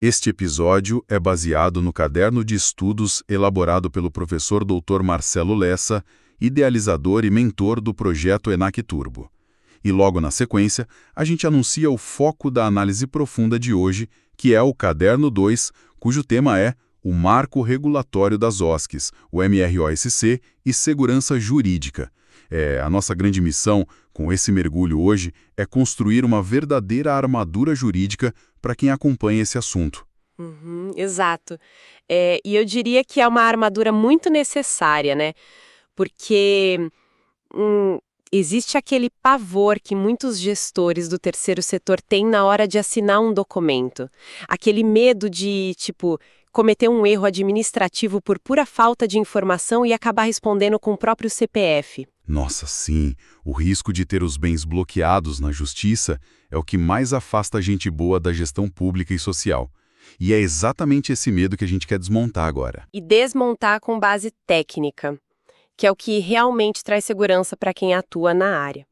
Este episódio é baseado no caderno de estudos elaborado pelo professor Dr. Marcelo Lessa, idealizador e mentor do projeto ENAC Turbo. E logo na sequência, a gente anuncia o foco da análise profunda de hoje, que é o Caderno 2, cujo tema é o Marco Regulatório das OSCs, o MROSC, e Segurança Jurídica. A nossa grande missão com esse mergulho hoje é construir uma verdadeira armadura jurídica para quem acompanha esse assunto. Exato. E eu diria que é uma armadura muito necessária, né? Porque existe aquele pavor que muitos gestores do terceiro setor têm na hora de assinar um documento. Aquele medo de, cometer um erro administrativo por pura falta de informação e acabar respondendo com o próprio CPF. Nossa, sim, o risco de ter os bens bloqueados na justiça é o que mais afasta a gente boa da gestão pública e social. E é exatamente esse medo que a gente quer desmontar agora. E desmontar com base técnica, que é o que realmente traz segurança para quem atua na área.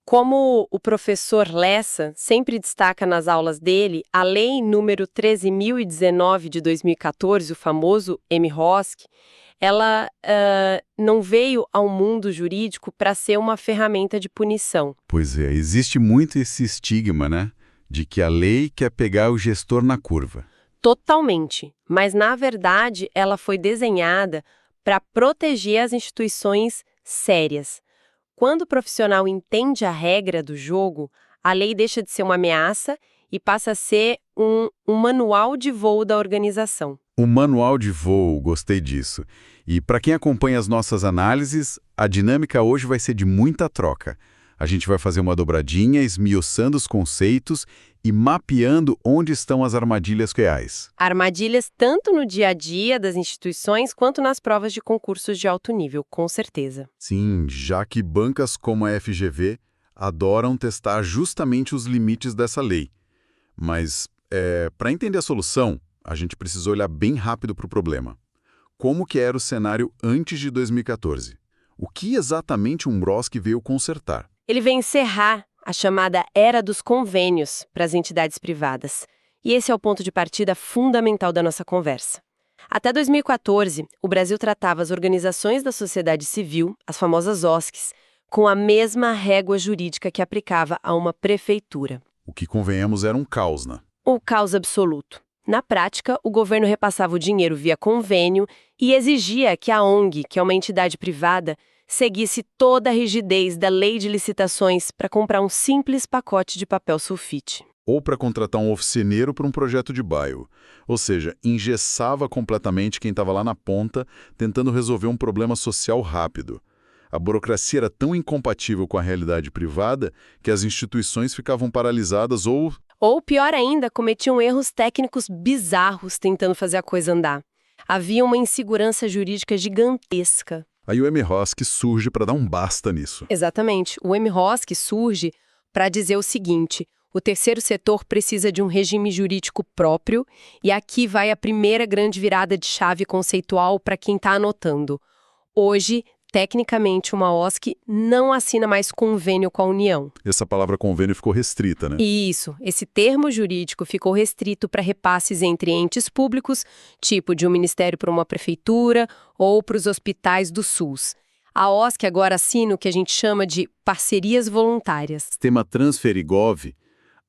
Como o professor Lessa sempre destaca nas aulas dele, a Lei número 13.019 de 2014, o famoso MROSC, ela não veio ao mundo jurídico para ser uma ferramenta de punição. Pois é, existe muito esse estigma, né? De que a lei quer pegar o gestor na curva. Totalmente. Mas, na verdade, ela foi desenhada para proteger as instituições sérias. Quando o profissional entende a regra do jogo, a lei deixa de ser uma ameaça e passa a ser um manual de voo da organização. O manual de voo, gostei disso. E para quem acompanha as nossas análises, a dinâmica hoje vai ser de muita troca. A gente vai fazer uma dobradinha, esmiuçando os conceitos e mapeando onde estão as armadilhas reais. Armadilhas tanto no dia a dia das instituições quanto nas provas de concursos de alto nível, com certeza. Sim, já que bancas como a FGV adoram testar justamente os limites dessa lei. Mas, para entender a solução, a gente precisa olhar bem rápido para o problema. Como que era o cenário antes de 2014? O que exatamente um MROSC veio consertar? Ele vem encerrar a chamada Era dos Convênios para as entidades privadas. E esse é o ponto de partida fundamental da nossa conversa. Até 2014, o Brasil tratava as organizações da sociedade civil, as famosas OSCs, com a mesma régua jurídica que aplicava a uma prefeitura. O que, convenhamos, era um caos, né? Um caos absoluto. Na prática, o governo repassava o dinheiro via convênio e exigia que a ONG, que é uma entidade privada, seguisse toda a rigidez da lei de licitações para comprar um simples pacote de papel sulfite. Ou para contratar um oficineiro para um projeto de bairro. Ou seja, engessava completamente quem estava lá na ponta, tentando resolver um problema social rápido. A burocracia era tão incompatível com a realidade privada que as instituições ficavam paralisadas ou, pior ainda, cometiam erros técnicos bizarros tentando fazer a coisa andar. Havia uma insegurança jurídica gigantesca. Aí o MROSC surge para dar um basta nisso. Exatamente. O MROSC surge para dizer o seguinte: o terceiro setor precisa de um regime jurídico próprio, e aqui vai a primeira grande virada de chave conceitual para quem está anotando. Hoje, tecnicamente, uma OSC não assina mais convênio com a União. Essa palavra convênio ficou restrita, né? Isso. Esse termo jurídico ficou restrito para repasses entre entes públicos, tipo de um ministério para uma prefeitura ou para os hospitais do SUS. A OSC agora assina o que a gente chama de parcerias voluntárias. Sistema Transferigov,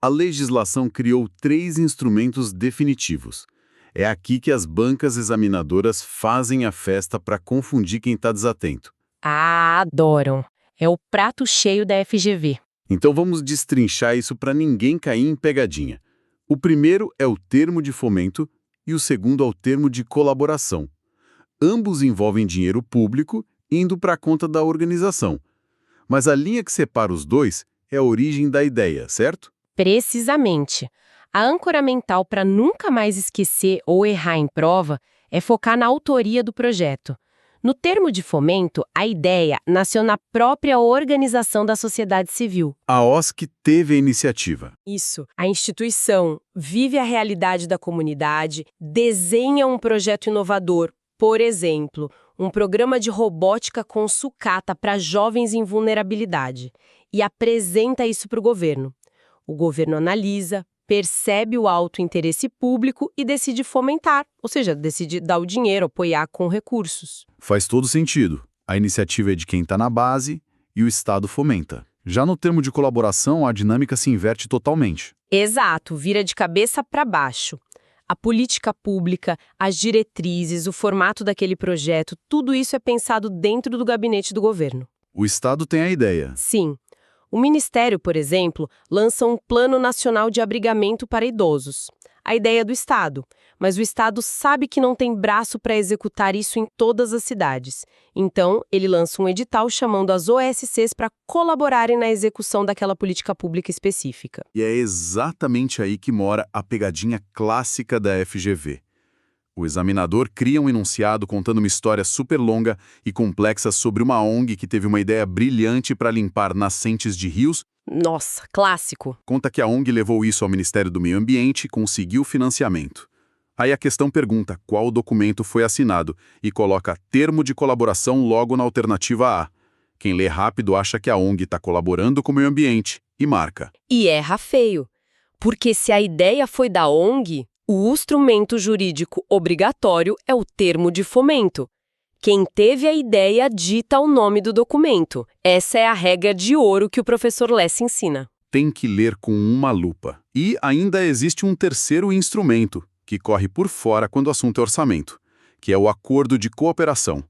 a legislação criou 3 instrumentos definitivos. É aqui que as bancas examinadoras fazem a festa para confundir quem está desatento. Ah, adoram. É o prato cheio da FGV. Então vamos destrinchar isso para ninguém cair em pegadinha. O primeiro é o termo de fomento e o segundo é o termo de colaboração. Ambos envolvem dinheiro público indo para a conta da organização. Mas a linha que separa os dois é a origem da ideia, certo? Precisamente. A âncora mental para nunca mais esquecer ou errar em prova é focar na autoria do projeto. No termo de fomento, a ideia nasceu na própria organização da sociedade civil. A OSC teve a iniciativa. Isso. A instituição vive a realidade da comunidade, desenha um projeto inovador, por exemplo, um programa de robótica com sucata para jovens em vulnerabilidade, e apresenta isso para o governo. O governo analisa, percebe o alto interesse público e decide fomentar, ou seja, decide dar o dinheiro, apoiar com recursos. Faz todo sentido. A iniciativa é de quem está na base e o Estado fomenta. Já no termo de colaboração, a dinâmica se inverte totalmente. Exato, vira de cabeça para baixo. A política pública, as diretrizes, o formato daquele projeto, tudo isso é pensado dentro do gabinete do governo. O Estado tem a ideia. Sim. O Ministério, por exemplo, lança um Plano Nacional de Abrigamento para Idosos. A ideia é do Estado, mas o Estado sabe que não tem braço para executar isso em todas as cidades. Então, ele lança um edital chamando as OSCs para colaborarem na execução daquela política pública específica. E é exatamente aí que mora a pegadinha clássica da FGV. O examinador cria um enunciado contando uma história super longa e complexa sobre uma ONG que teve uma ideia brilhante para limpar nascentes de rios. Nossa, clássico. Conta que a ONG levou isso ao Ministério do Meio Ambiente e conseguiu financiamento. Aí a questão pergunta qual documento foi assinado e coloca termo de colaboração logo na alternativa A. Quem lê rápido acha que a ONG está colaborando com o meio ambiente e marca. E erra feio, porque se a ideia foi da ONG, o instrumento jurídico obrigatório é o termo de fomento. Quem teve a ideia dita o nome do documento. Essa é a regra de ouro que o professor Lessa ensina. Tem que ler com uma lupa. E ainda existe um terceiro instrumento, que corre por fora quando o assunto é orçamento, que é o acordo de cooperação.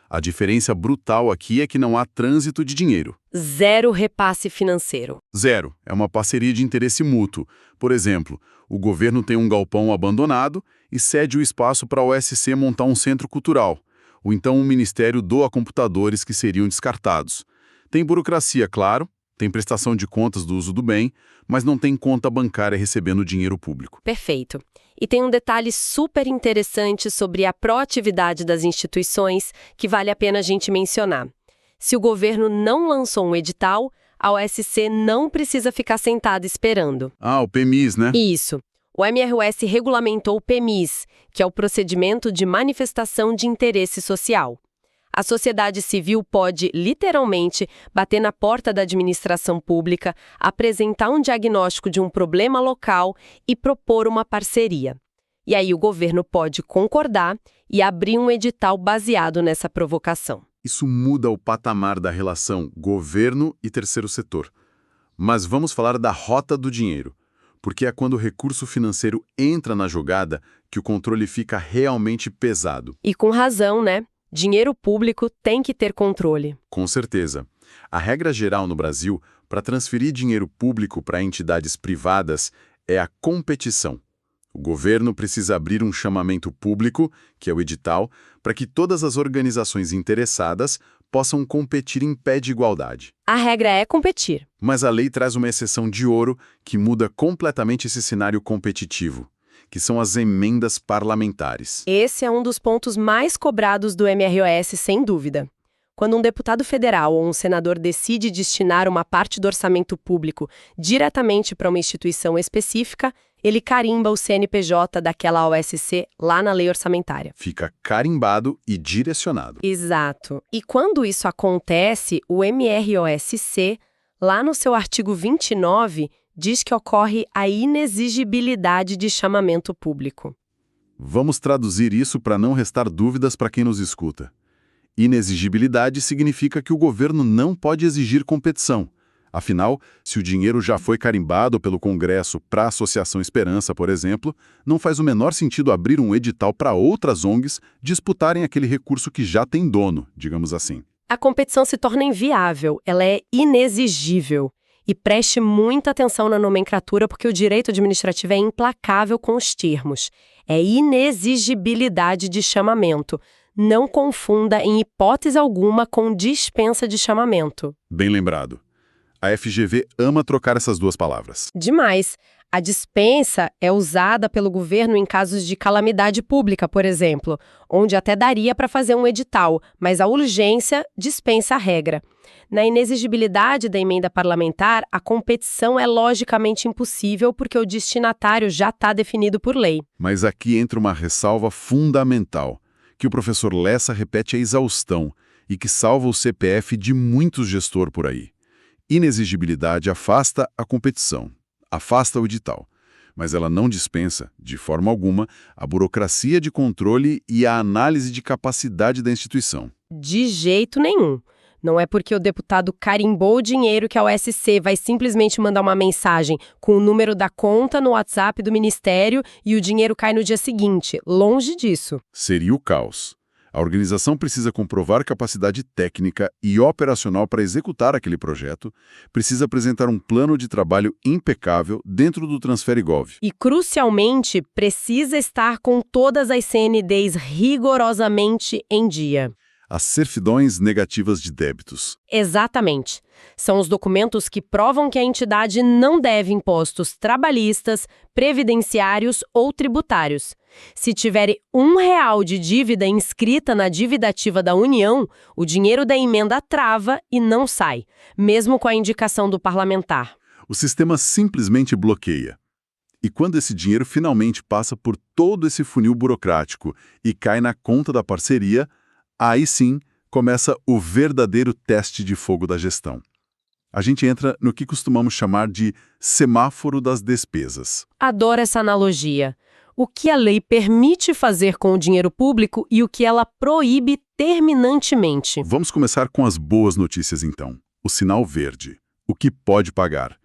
A diferença brutal aqui é que não há trânsito de dinheiro. Zero repasse financeiro. Zero. É uma parceria de interesse mútuo. Por exemplo, o governo tem um galpão abandonado e cede o espaço para a OSC montar um centro cultural. Ou então o Ministério doa computadores que seriam descartados. Tem burocracia, claro, tem prestação de contas do uso do bem, mas não tem conta bancária recebendo dinheiro público. Perfeito. E tem um detalhe super interessante sobre a proatividade das instituições que vale a pena a gente mencionar. Se o governo não lançou um edital, a OSC não precisa ficar sentada esperando. Ah, o PMIS, né? Isso. O MROS regulamentou o PMIS, que é o procedimento de manifestação de interesse social. A sociedade civil pode, literalmente, bater na porta da administração pública, apresentar um diagnóstico de um problema local e propor uma parceria. E aí o governo pode concordar e abrir um edital baseado nessa provocação. Isso muda o patamar da relação governo e terceiro setor. Mas vamos falar da rota do dinheiro, porque é quando o recurso financeiro entra na jogada que o controle fica realmente pesado. E com razão, né? Dinheiro público tem que ter controle. Com certeza. A regra geral no Brasil para transferir dinheiro público para entidades privadas é a competição. O governo precisa abrir um chamamento público, que é o edital, para que todas as organizações interessadas possam competir em pé de igualdade. A regra é competir. Mas a lei traz uma exceção de ouro que muda completamente esse cenário competitivo, que são as emendas parlamentares. Esse é um dos pontos mais cobrados do MROS, sem dúvida. Quando um deputado federal ou um senador decide destinar uma parte do orçamento público diretamente para uma instituição específica, ele carimba o CNPJ daquela OSC lá na lei orçamentária. Fica carimbado e direcionado. Exato. E quando isso acontece, o MROSC, lá no seu artigo 29, diz que ocorre a inexigibilidade de chamamento público. Vamos traduzir isso para não restar dúvidas para quem nos escuta. Inexigibilidade significa que o governo não pode exigir competição. Afinal, se o dinheiro já foi carimbado pelo Congresso para a Associação Esperança, por exemplo, não faz o menor sentido abrir um edital para outras ONGs disputarem aquele recurso que já tem dono, digamos assim. A competição se torna inviável, ela é inexigível. E preste muita atenção na nomenclatura, porque o direito administrativo é implacável com os termos. É inexigibilidade de chamamento. Não confunda em hipótese alguma com dispensa de chamamento. Bem lembrado. A FGV ama trocar essas duas palavras. Demais. A dispensa é usada pelo governo em casos de calamidade pública, por exemplo, onde até daria para fazer um edital, mas a urgência dispensa a regra. Na inexigibilidade da emenda parlamentar, a competição é logicamente impossível porque o destinatário já está definido por lei. Mas aqui entra uma ressalva fundamental, que o professor Lessa repete a exaustão e que salva o CPF de muitos gestor por aí. Inexigibilidade afasta a competição, afasta o edital. mas ela não dispensa, de forma alguma, a burocracia de controle e a análise de capacidade da instituição. De jeito nenhum. Não é porque o deputado carimbou o dinheiro que a OSC vai simplesmente mandar uma mensagem com o número da conta no WhatsApp do Ministério e o dinheiro cai no dia seguinte. Longe disso. Seria o caos. A organização precisa comprovar capacidade técnica e operacional para executar aquele projeto, precisa apresentar um plano de trabalho impecável dentro do Transferigov. E, crucialmente, precisa estar com todas as CNDs rigorosamente em dia. As certidões negativas de débitos. Exatamente. São os documentos que provam que a entidade não deve impostos trabalhistas, previdenciários ou tributários. Se tiver R$1 de dívida inscrita na dívida ativa da União, o dinheiro da emenda trava e não sai, mesmo com a indicação do parlamentar. O sistema simplesmente bloqueia. E quando esse dinheiro finalmente passa por todo esse funil burocrático e cai na conta da parceria, aí sim começa o verdadeiro teste de fogo da gestão. A gente entra no que costumamos chamar de semáforo das despesas. Adoro essa analogia. O que a lei permite fazer com o dinheiro público e o que ela proíbe terminantemente. Vamos começar com as boas notícias, então. O sinal verde. O que pode pagar.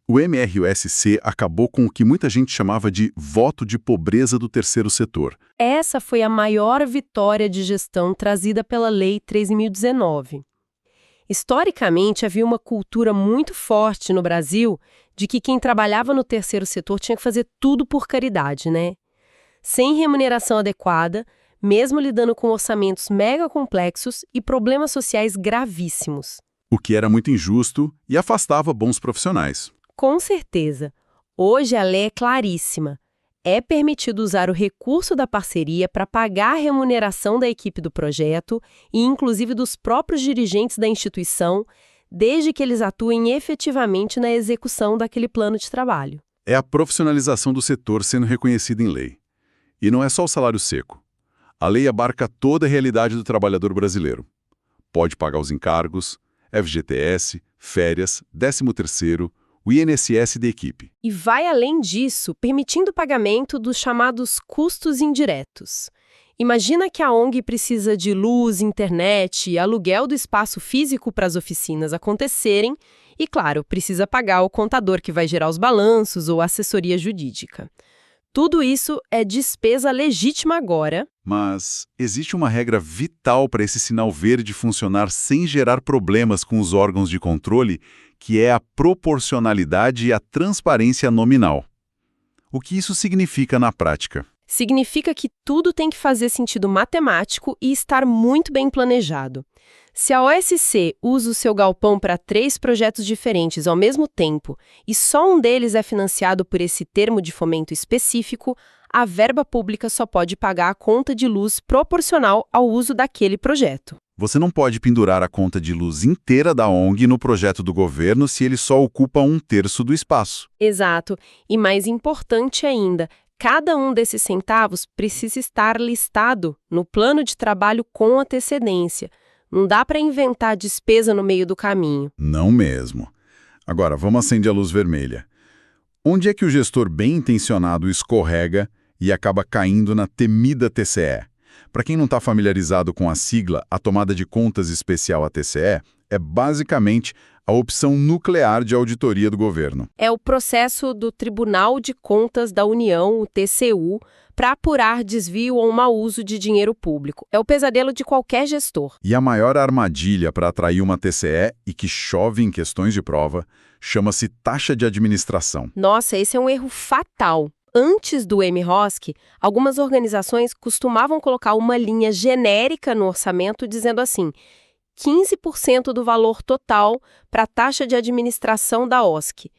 O MROSC acabou com o que muita gente chamava de voto de pobreza do terceiro setor. Essa foi a maior vitória de gestão trazida pela Lei 13.019. Historicamente, havia uma cultura muito forte no Brasil de que quem trabalhava no terceiro setor tinha que fazer tudo por caridade, né? Sem remuneração adequada, mesmo lidando com orçamentos mega complexos e problemas sociais gravíssimos. O que era muito injusto e afastava bons profissionais. Com certeza. Hoje a lei é claríssima. É permitido usar o recurso da parceria para pagar a remuneração da equipe do projeto e inclusive dos próprios dirigentes da instituição, desde que eles atuem efetivamente na execução daquele plano de trabalho. É a profissionalização do setor sendo reconhecida em lei. E não é só o salário seco. A lei abarca toda a realidade do trabalhador brasileiro. Pode pagar os encargos, FGTS, férias, 13º, o INSS da equipe. E vai além disso, permitindo o pagamento dos chamados custos indiretos. Imagina que a ONG precisa de luz, internet e aluguel do espaço físico para as oficinas acontecerem e, claro, precisa pagar o contador que vai gerar os balanços ou a assessoria jurídica. Tudo isso é despesa legítima agora. Mas existe uma regra vital para esse sinal verde funcionar sem gerar problemas com os órgãos de controle, que é a proporcionalidade e a transparência nominal. O que isso significa na prática? Significa que tudo tem que fazer sentido matemático e estar muito bem planejado. Se a OSC usa o seu galpão para 3 projetos diferentes ao mesmo tempo e só um deles é financiado por esse termo de fomento específico, a verba pública só pode pagar a conta de luz proporcional ao uso daquele projeto. Você não pode pendurar a conta de luz inteira da ONG no projeto do governo se ele só ocupa 1/3 do espaço. Exato. E mais importante ainda, cada um desses centavos precisa estar listado no plano de trabalho com antecedência. Não dá para inventar despesa no meio do caminho. Não mesmo. Agora, vamos acender a luz vermelha. Onde é que o gestor bem intencionado escorrega e acaba caindo na temida TCE? Para quem não está familiarizado com a sigla, a tomada de contas especial, a TCE, é basicamente a opção nuclear de auditoria do governo. É o processo do Tribunal de Contas da União, o TCU, para apurar desvio ou mau uso de dinheiro público. É o pesadelo de qualquer gestor. E a maior armadilha para atrair uma TCE, e que chove em questões de prova, chama-se taxa de administração. Nossa, esse é um erro fatal. Antes do MROSC, algumas organizações costumavam colocar uma linha genérica no orçamento dizendo assim: 15% do valor total para a taxa de administração da OSC.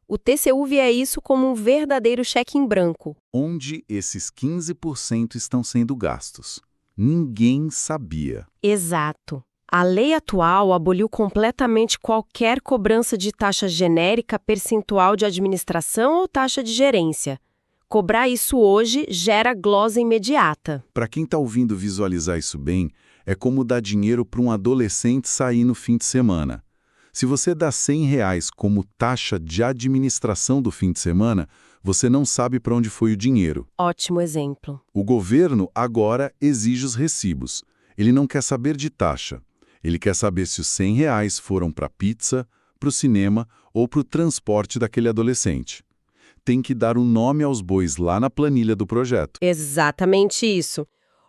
O TCU via isso como um verdadeiro cheque em branco. Onde esses 15% estão sendo gastos? Ninguém sabia. Exato. A lei atual aboliu completamente qualquer cobrança de taxa genérica, percentual de administração ou taxa de gerência. Cobrar isso hoje gera glosa imediata. Para quem está ouvindo visualizar isso bem, é como dar dinheiro para um adolescente sair no fim de semana. Se você dá R$ 100 como taxa de administração do fim de semana, você não sabe para onde foi o dinheiro. Ótimo exemplo. O governo agora exige os recibos. Ele não quer saber de taxa. Ele quer saber se os R$ 100 foram para a pizza, para o cinema ou para o transporte daquele adolescente. Tem que dar um nome aos bois lá na planilha do projeto. Exatamente isso.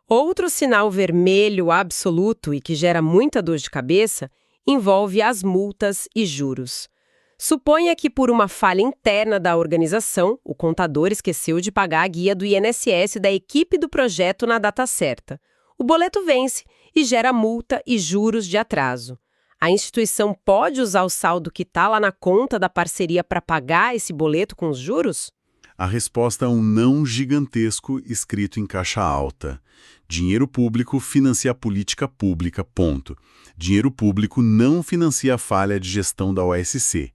Outro sinal vermelho absoluto e que gera muita dor de cabeça envolve as multas e juros. Suponha que por uma falha interna da organização, o contador esqueceu de pagar a guia do INSS da equipe do projeto na data certa. O boleto vence e gera multa e juros de atraso. A instituição pode usar o saldo que está lá na conta da parceria para pagar esse boleto com os juros? A resposta é um não gigantesco escrito em caixa alta. Dinheiro público financia a política pública, ponto. Dinheiro público não financia a falha de gestão da OSC.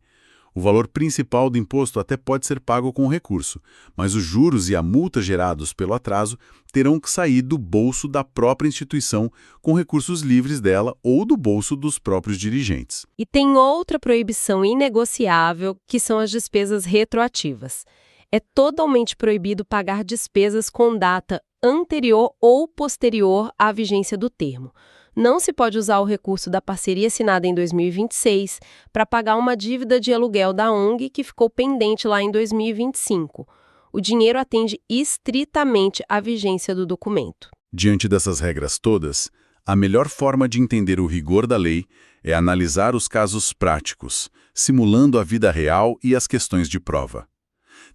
O valor principal do imposto até pode ser pago com o recurso, mas os juros e a multa gerados pelo atraso terão que sair do bolso da própria instituição com recursos livres dela ou do bolso dos próprios dirigentes. E tem outra proibição inegociável, que são as despesas retroativas. É totalmente proibido pagar despesas com data anterior ou posterior à vigência do termo. Não se pode usar o recurso da parceria assinada em 2026 para pagar uma dívida de aluguel da ONG que ficou pendente lá em 2025. O dinheiro atende estritamente à vigência do documento. Diante dessas regras todas, a melhor forma de entender o rigor da lei é analisar os casos práticos, simulando a vida real e as questões de prova.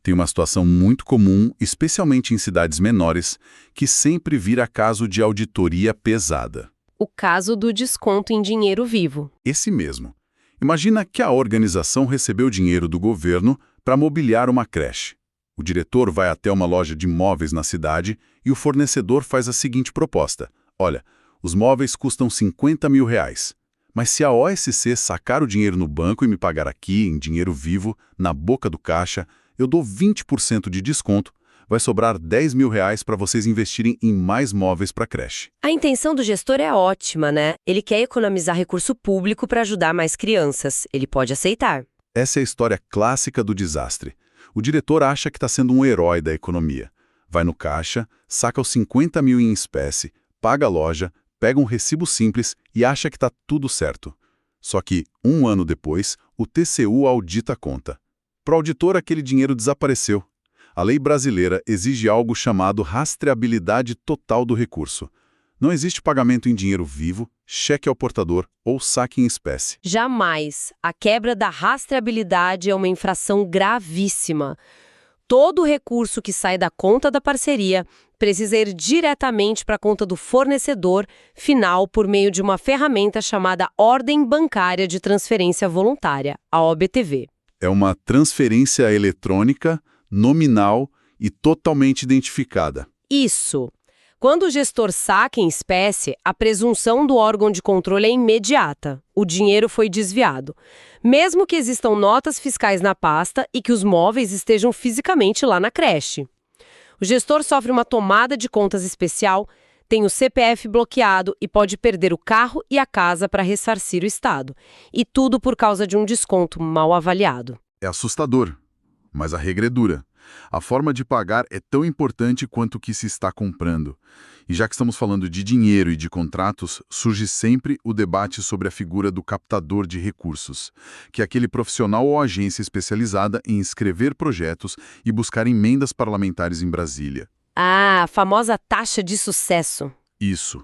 Tem uma situação muito comum, especialmente em cidades menores, que sempre vira caso de auditoria pesada. O caso do desconto em dinheiro vivo. Esse mesmo. Imagina que a organização recebeu dinheiro do governo para mobiliar uma creche. O diretor vai até uma loja de móveis na cidade e o fornecedor faz a seguinte proposta. Olha, os móveis custam R$ 50 mil, mas se a OSC sacar o dinheiro no banco e me pagar aqui, em dinheiro vivo, na boca do caixa, eu dou 20% de desconto, vai sobrar R$ 10 mil para vocês investirem em mais móveis para a creche. A intenção do gestor é ótima, né? Ele quer economizar recurso público para ajudar mais crianças. Ele pode aceitar. Essa é a história clássica do desastre. O diretor acha que está sendo um herói da economia. Vai no caixa, saca os 50 mil em espécie, paga a loja, pega um recibo simples e acha que está tudo certo. Só que, um ano depois, o TCU audita a conta. Para o auditor, aquele dinheiro desapareceu. A lei brasileira exige algo chamado rastreabilidade total do recurso. Não existe pagamento em dinheiro vivo, cheque ao portador ou saque em espécie. Jamais. A quebra da rastreabilidade é uma infração gravíssima. Todo recurso que sai da conta da parceria precisa ir diretamente para a conta do fornecedor final por meio de uma ferramenta chamada Ordem Bancária de Transferência Voluntária, a OBTV. É uma transferência eletrônica, nominal e totalmente identificada. Isso. Quando o gestor saca em espécie, a presunção do órgão de controle é imediata. O dinheiro foi desviado. Mesmo que existam notas fiscais na pasta e que os móveis estejam fisicamente lá na creche. O gestor sofre uma tomada de contas especial, tem o CPF bloqueado e pode perder o carro e a casa para ressarcir o Estado. E tudo por causa de um desconto mal avaliado. É assustador, mas a regra é dura. A forma de pagar é tão importante quanto o que se está comprando. E já que estamos falando de dinheiro e de contratos, surge sempre o debate sobre a figura do captador de recursos, que é aquele profissional ou agência especializada em escrever projetos e buscar emendas parlamentares em Brasília. Ah, a famosa taxa de sucesso. Isso.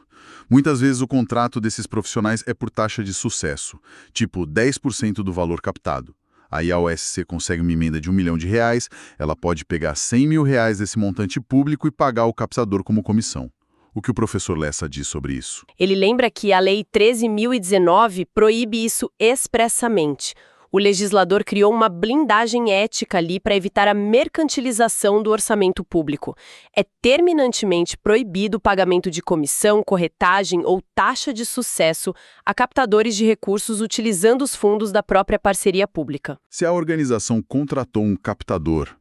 Muitas vezes o contrato desses profissionais é por taxa de sucesso, tipo 10% do valor captado. Aí a OSC consegue uma emenda de R$ 1 milhão, ela pode pegar R$ 100 mil desse montante público e pagar o captador como comissão. O que o professor Lessa diz sobre isso? Ele lembra que a Lei 13.019 proíbe isso expressamente. O legislador criou uma blindagem ética ali para evitar a mercantilização do orçamento público. É terminantemente proibido o pagamento de comissão, corretagem ou taxa de sucesso a captadores de recursos utilizando os fundos da própria parceria pública. Se a organização contratou um captador,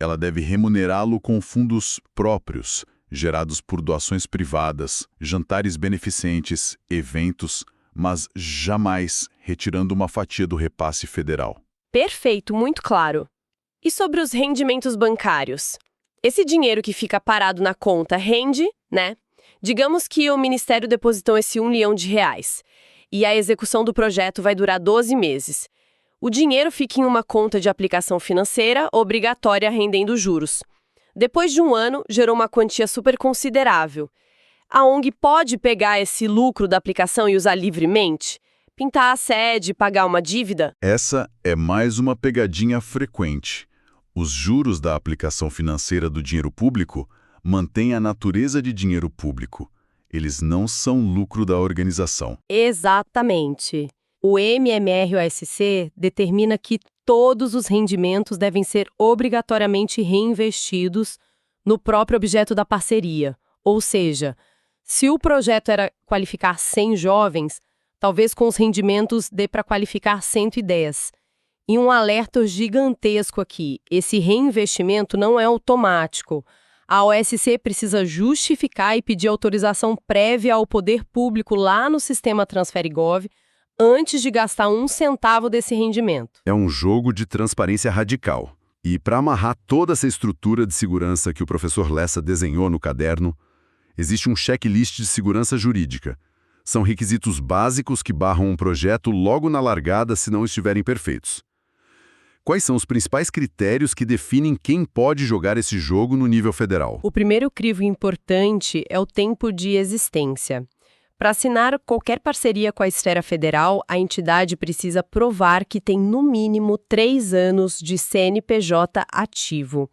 ela deve remunerá-lo com fundos próprios, gerados por doações privadas, jantares beneficentes, eventos, mas jamais retirando uma fatia do repasse federal. Perfeito, muito claro. E sobre os rendimentos bancários? Esse dinheiro que fica parado na conta rende, né? Digamos que o Ministério depositou esse R$ 1 milhão e a execução do projeto vai durar 12 meses. O dinheiro fica em uma conta de aplicação financeira obrigatória rendendo juros. Depois de um ano, gerou uma quantia super considerável. A ONG pode pegar esse lucro da aplicação e usar livremente? Pintar a sede, pagar uma dívida? Essa é mais uma pegadinha frequente. Os juros da aplicação financeira do dinheiro público mantêm a natureza de dinheiro público. Eles não são lucro da organização. Exatamente. O MMR-OSC determina que todos os rendimentos devem ser obrigatoriamente reinvestidos no próprio objeto da parceria. Ou seja, se o projeto era qualificar 100 jovens, talvez com os rendimentos dê para qualificar 110. E um alerta gigantesco aqui, esse reinvestimento não é automático. A OSC precisa justificar e pedir autorização prévia ao poder público lá no sistema Transferigov antes de gastar 1 centavo desse rendimento. É um jogo de transparência radical. E para amarrar toda essa estrutura de segurança que o professor Lessa desenhou no caderno, existe um checklist de segurança jurídica. São requisitos básicos que barram um projeto logo na largada se não estiverem perfeitos. Quais são os principais critérios que definem quem pode jogar esse jogo no nível federal? O primeiro crivo importante é o tempo de existência. Para assinar qualquer parceria com a esfera federal, a entidade precisa provar que tem no mínimo 3 anos de CNPJ ativo.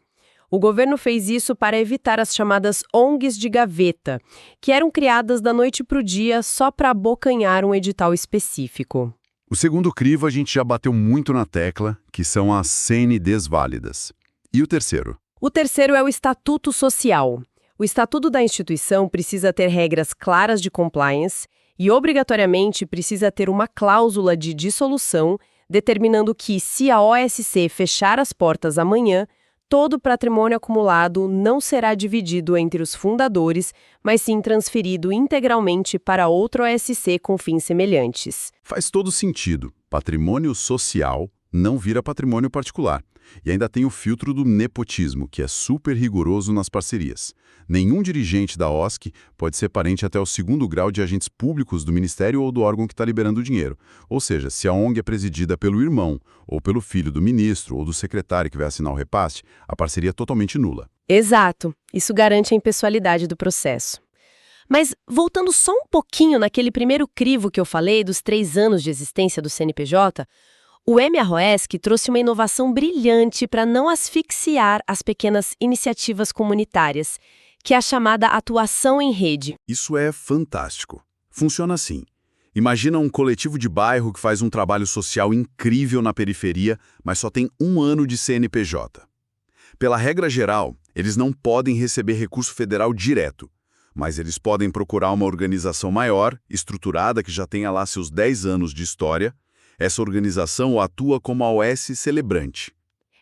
O governo fez isso para evitar as chamadas ONGs de gaveta, que eram criadas da noite para o dia só para abocanhar um edital específico. O segundo crivo a gente já bateu muito na tecla, que são as CNDs válidas. E o terceiro? O terceiro é o Estatuto Social. O estatuto da instituição precisa ter regras claras de compliance e, obrigatoriamente, precisa ter uma cláusula de dissolução, determinando que, se a OSC fechar as portas amanhã, todo o patrimônio acumulado não será dividido entre os fundadores, mas sim transferido integralmente para outra OSC com fins semelhantes. Faz todo sentido. Patrimônio social não vira patrimônio particular. E ainda tem o filtro do nepotismo, que é super rigoroso nas parcerias. Nenhum dirigente da OSC pode ser parente até o 2º grau de agentes públicos do ministério ou do órgão que está liberando o dinheiro. Ou seja, se a ONG é presidida pelo irmão, ou pelo filho do ministro, ou do secretário que vai assinar o repasse, a parceria é totalmente nula. Exato. Isso garante a impessoalidade do processo. Mas, voltando só um pouquinho naquele primeiro crivo que eu falei dos 3 anos de existência do CNPJ, o MROESC trouxe uma inovação brilhante para não asfixiar as pequenas iniciativas comunitárias, que é a chamada atuação em rede. Isso é fantástico. Funciona assim. Imagina um coletivo de bairro que faz um trabalho social incrível na periferia, mas só tem 1 ano de CNPJ. Pela regra geral, eles não podem receber recurso federal direto, mas eles podem procurar uma organização maior, estruturada, que já tenha lá seus 10 anos de história. Essa organização atua como a OS celebrante.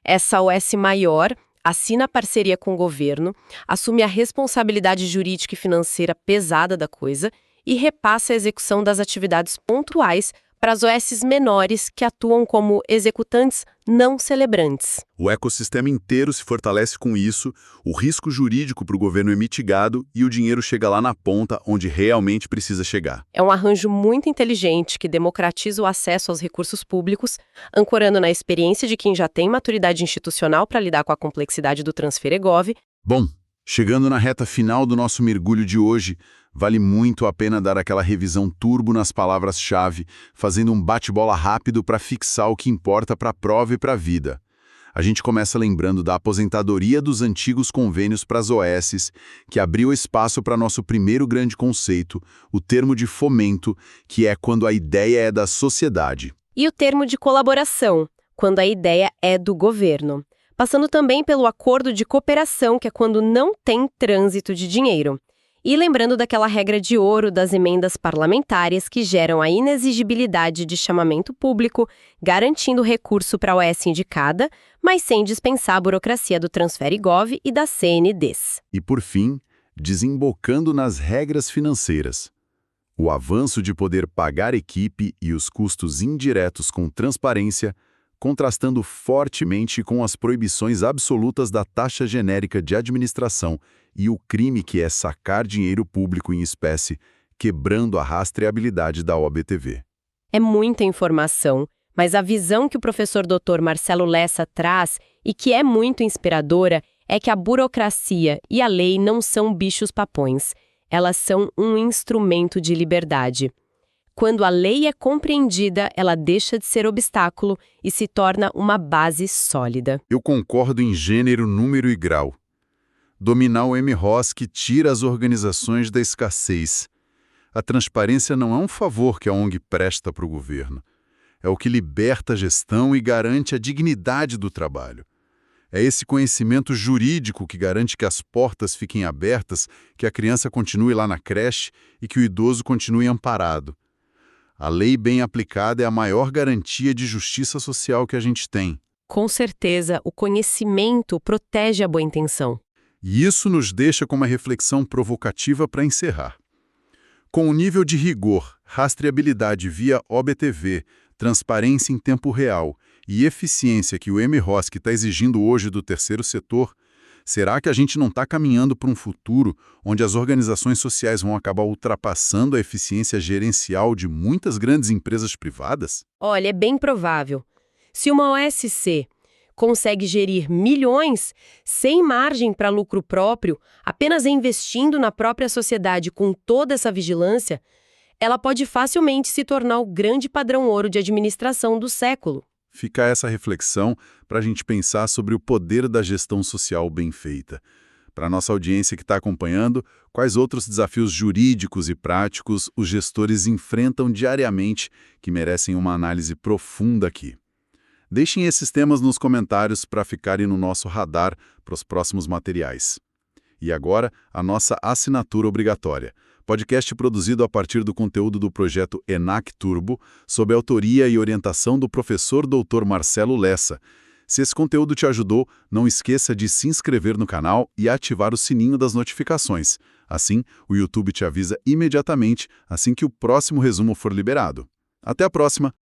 Essa OS maior assina parceria com o governo, assume a responsabilidade jurídica e financeira pesada da coisa e repassa a execução das atividades pontuais para as OSs menores que atuam como executantes não celebrantes. O ecossistema inteiro se fortalece com isso, o risco jurídico para o governo é mitigado e o dinheiro chega lá na ponta onde realmente precisa chegar. É um arranjo muito inteligente que democratiza o acesso aos recursos públicos, ancorando na experiência de quem já tem maturidade institucional para lidar com a complexidade do Transferegov. Bom, chegando na reta final do nosso mergulho de hoje, vale muito a pena dar aquela revisão turbo nas palavras-chave, fazendo um bate-bola rápido para fixar o que importa para a prova e para a vida. A gente começa lembrando da aposentadoria dos antigos convênios para as OSs, que abriu espaço para nosso primeiro grande conceito, o termo de fomento, que é quando a ideia é da sociedade. E o termo de colaboração, quando a ideia é do governo. Passando também pelo acordo de cooperação, que é quando não tem trânsito de dinheiro. E lembrando daquela regra de ouro das emendas parlamentares que geram a inexigibilidade de chamamento público, garantindo recurso para a OS indicada, mas sem dispensar a burocracia do Transferigov e das CNDs. E por fim, desembocando nas regras financeiras. O avanço de poder pagar equipe e os custos indiretos com transparência, contrastando fortemente com as proibições absolutas da taxa genérica de administração e o crime que é sacar dinheiro público em espécie, quebrando a rastreabilidade da OBTV. É muita informação, mas a visão que o professor Dr. Marcelo Lessa traz e que é muito inspiradora é que a burocracia e a lei não são bichos-papões, elas são um instrumento de liberdade. Quando a lei é compreendida, ela deixa de ser obstáculo e se torna uma base sólida. Eu concordo em gênero, número e grau. Dominar o MROSC tira as organizações da escassez. A transparência não é um favor que a ONG presta para o governo. É o que liberta a gestão e garante a dignidade do trabalho. É esse conhecimento jurídico que garante que as portas fiquem abertas, que a criança continue lá na creche e que o idoso continue amparado. A lei bem aplicada é a maior garantia de justiça social que a gente tem. Com certeza, o conhecimento protege a boa intenção. E isso nos deixa com uma reflexão provocativa para encerrar. Com o nível de rigor, rastreabilidade via OBTV, transparência em tempo real e eficiência que o MROSC está exigindo hoje do terceiro setor, será que a gente não está caminhando para um futuro onde as organizações sociais vão acabar ultrapassando a eficiência gerencial de muitas grandes empresas privadas? Olha, é bem provável. Se uma OSC consegue gerir milhões sem margem para lucro próprio, apenas investindo na própria sociedade com toda essa vigilância, ela pode facilmente se tornar o grande padrão ouro de administração do século. Fica essa reflexão para a gente pensar sobre o poder da gestão social bem feita. Para a nossa audiência que está acompanhando, quais outros desafios jurídicos e práticos os gestores enfrentam diariamente que merecem uma análise profunda aqui? Deixem esses temas nos comentários para ficarem no nosso radar para os próximos materiais. E agora, a nossa assinatura obrigatória. Podcast produzido a partir do conteúdo do projeto ENAC Turbo, sob a autoria e orientação do professor Dr. Marcelo Lessa. Se esse conteúdo te ajudou, não esqueça de se inscrever no canal e ativar o sininho das notificações. Assim, o YouTube te avisa imediatamente assim que o próximo resumo for liberado. Até a próxima!